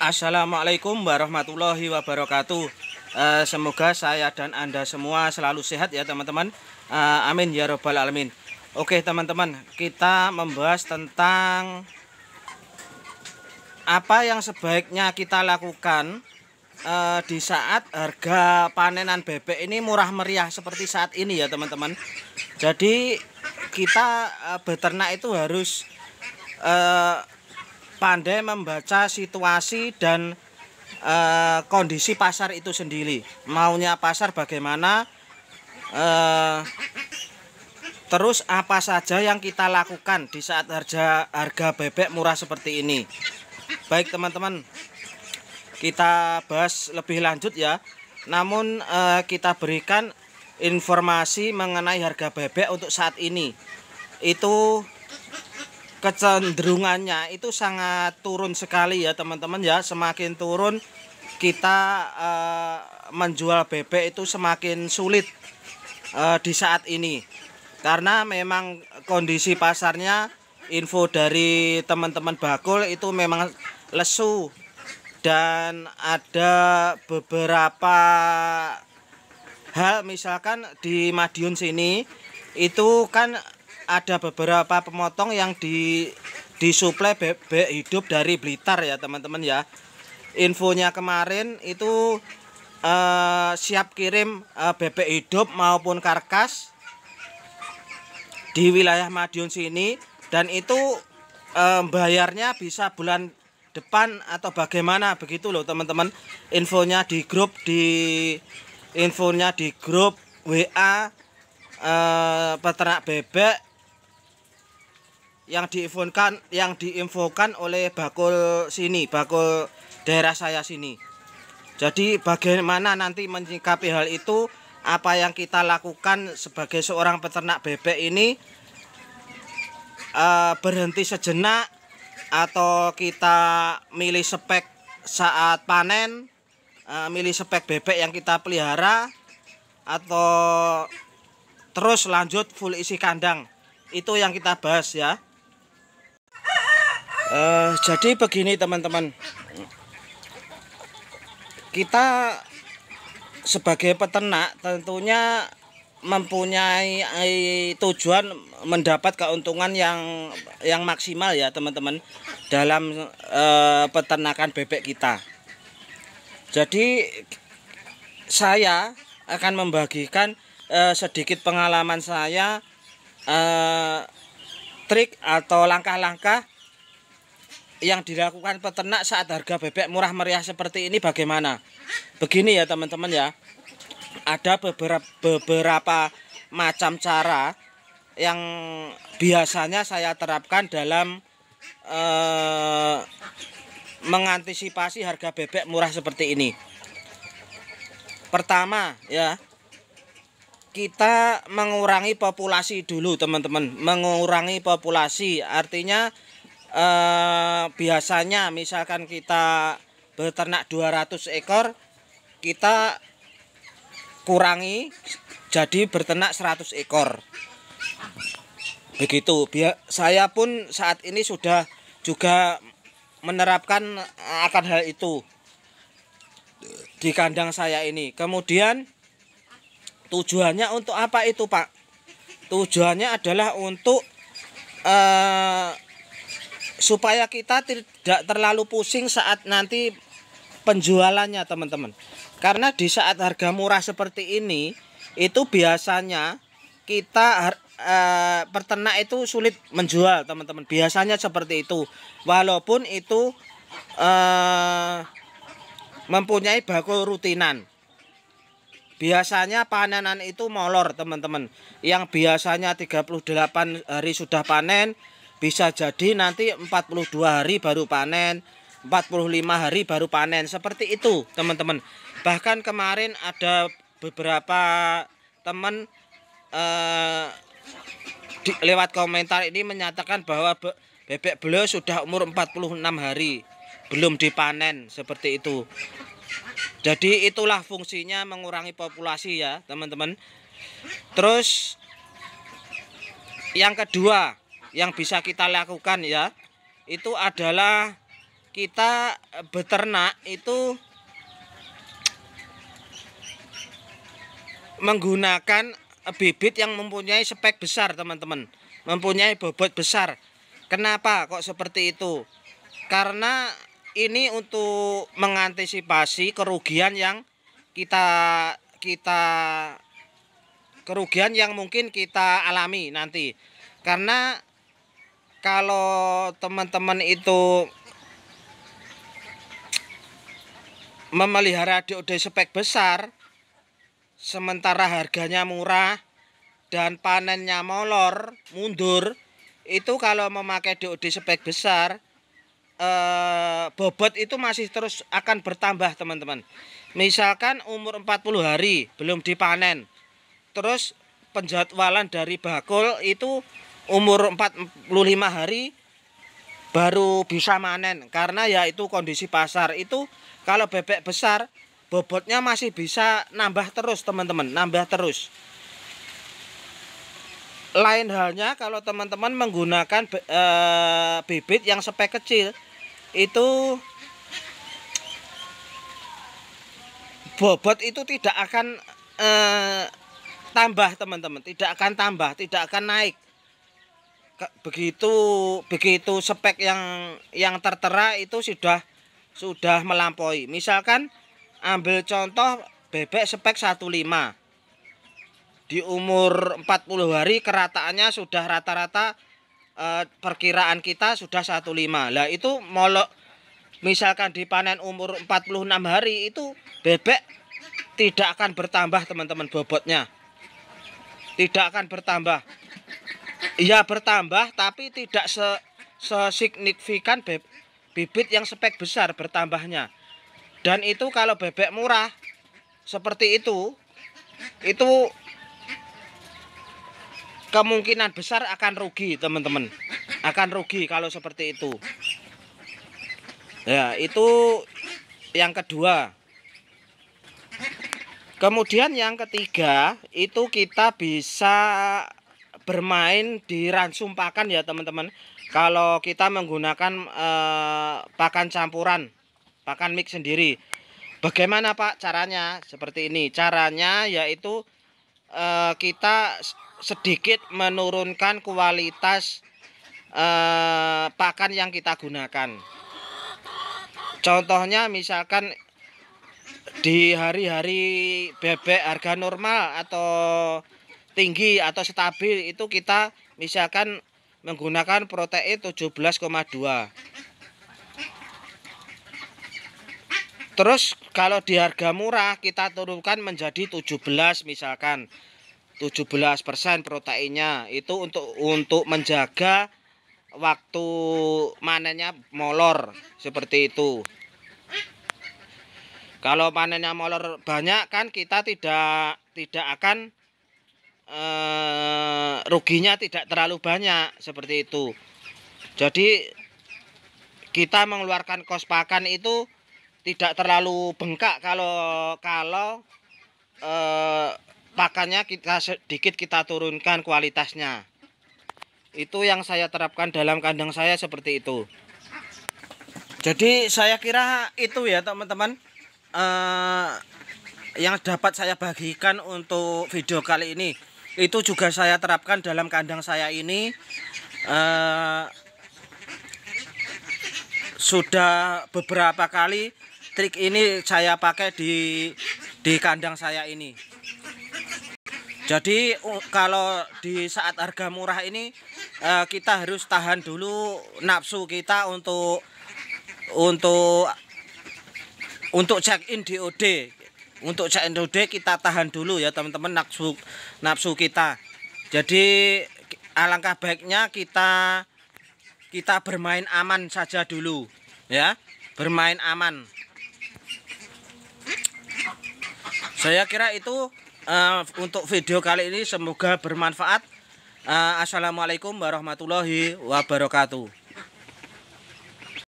Assalamualaikum warahmatullahi wabarakatuh. Semoga saya dan Anda semua selalu sehat ya teman-teman. Amin ya robbal alamin. Oke teman-teman, kita membahas tentang apa yang sebaiknya kita lakukan di saat harga panenan bebek ini murah meriah seperti saat ini ya teman-teman. Jadi kita beternak itu harus pandai membaca situasi dan kondisi pasar itu sendiri. Maunya pasar bagaimana, terus apa saja yang kita lakukan di saat harga bebek murah seperti ini. Baik teman-teman, kita bahas lebih lanjut ya. Namun kita berikan informasi mengenai harga bebek untuk saat ini. Itu kecenderungannya itu sangat turun sekali ya teman-teman ya. Semakin turun kita menjual bebek itu semakin sulit di saat ini, karena memang kondisi pasarnya, info dari teman-teman bakul itu memang lesu. Dan ada beberapa hal, misalkan di Madiun sini itu kan ada beberapa pemotong yang disuplai bebek hidup dari Blitar ya teman-teman ya. Infonya kemarin itu siap kirim bebek hidup maupun karkas di wilayah Madiun sini, dan itu bayarnya bisa bulan depan atau bagaimana begitu loh teman-teman. Infonya di grup WA peternak bebek yang diinfokan oleh bakul sini, bakul daerah saya sini. Jadi bagaimana nanti menyikapi hal itu, apa yang kita lakukan sebagai seorang peternak bebek ini, berhenti sejenak atau kita milih spek saat panen, milih spek bebek yang kita pelihara, atau terus lanjut full isi kandang. Itu yang kita bahas ya. Jadi begini teman-teman, kita sebagai peternak tentunya mempunyai tujuan mendapat keuntungan yang maksimal ya teman-teman dalam peternakan bebek kita. Jadi saya akan membagikan sedikit pengalaman saya, trik atau langkah-langkah yang dilakukan peternak saat harga bebek murah meriah seperti ini bagaimana. Begini ya teman-teman ya, ada beberapa macam cara yang biasanya saya terapkan dalam mengantisipasi harga bebek murah seperti ini. Pertama ya, kita mengurangi populasi dulu teman-teman. Mengurangi populasi artinya biasanya misalkan kita beternak 200 ekor, kita kurangi jadi berternak 100 ekor. Begitu. Saya pun saat ini sudah juga menerapkan akan hal itu di kandang saya ini. Kemudian tujuannya untuk apa itu, Pak? Tujuannya adalah untuk supaya kita tidak terlalu pusing saat nanti penjualannya teman-teman. Karena di saat harga murah seperti ini, itu biasanya kita peternak itu sulit menjual teman-teman. Biasanya seperti itu. Walaupun itu mempunyai bakul rutinan. Biasanya panenan itu molor teman-teman. Yang biasanya 38 hari sudah panen, bisa jadi nanti 42 hari baru panen, 45 hari baru panen. Seperti itu teman-teman. Bahkan kemarin ada beberapa teman lewat komentar ini menyatakan bahwa bebek beliau sudah umur 46 hari belum dipanen, seperti itu. Jadi itulah fungsinya mengurangi populasi ya teman-teman. Terus yang kedua yang bisa kita lakukan ya, itu adalah kita beternak itu menggunakan bibit yang mempunyai spek besar, teman-teman, mempunyai bobot besar. Kenapa kok seperti itu? Karena ini untuk mengantisipasi kerugian yang kerugian yang mungkin kita alami nanti. Karena kalau teman-teman itu memelihara DOD spek besar sementara harganya murah dan panennya molor, mundur, itu kalau memakai DOD spek besar, bobot itu masih terus akan bertambah, teman-teman. Misalkan umur 40 hari belum dipanen, terus penjadwalan dari bakul itu umur 45 hari baru bisa manen, karena ya itu kondisi pasar. Itu kalau bebek besar bobotnya masih bisa nambah terus, teman-teman, nambah terus. Lain halnya kalau teman-teman menggunakan bibit yang spek kecil, itu bobot itu tidak akan tambah, teman-teman, tidak akan tambah, tidak akan naik. Begitu spek yang tertera itu sudah melampaui. Misalkan ambil contoh bebek spek 15, di umur 40 hari kerataannya sudah rata-rata perkiraan kita sudah 15. Lah itu misalkan dipanen umur 46 hari, itu bebek tidak akan bertambah, teman-teman, bobotnya tidak akan bertambah. Ya bertambah, tapi tidak sesignifikan bibit yang spek besar bertambahnya. Dan itu kalau bebek murah seperti itu kemungkinan besar akan rugi, teman-teman. Akan rugi kalau seperti itu. Ya, itu yang kedua. Kemudian yang ketiga, itu kita bisa bermain di ransum pakan, ya, teman-teman. Kalau kita menggunakan pakan campuran, pakan mix sendiri. Bagaimana, Pak, caranya? Seperti ini. Caranya yaitu kita sedikit menurunkan kualitas pakan yang kita gunakan. Contohnya misalkan di hari-hari bebek harga normal atau tinggi atau stabil, itu kita misalkan menggunakan protein 17,2. Terus kalau di harga murah kita turunkan menjadi 17, misalkan 17% proteinnya. Itu untuk menjaga waktu manennya molor, seperti itu. Kalau panennya molor banyak kan kita tidak akan ruginya tidak terlalu banyak, seperti itu. Jadi kita mengeluarkan kos pakan itu tidak terlalu bengkak kalau pakannya sedikit kita turunkan kualitasnya. Itu yang saya terapkan dalam kandang saya, seperti itu. Jadi saya kira itu, ya, teman-teman, yang dapat saya bagikan untuk video kali ini. Itu juga saya terapkan dalam kandang saya ini. Sudah beberapa kali trik ini saya pakai di kandang saya ini. Jadi kalau di saat harga murah ini kita harus tahan dulu nafsu kita untuk check in DOD. Untuk check in DOD kita tahan dulu, ya, teman-teman, nafsu kita. Jadi alangkah baiknya kita bermain aman saja dulu, ya, bermain aman. Saya kira itu untuk video kali ini, semoga bermanfaat. Assalamualaikum warahmatullahi wabarakatuh.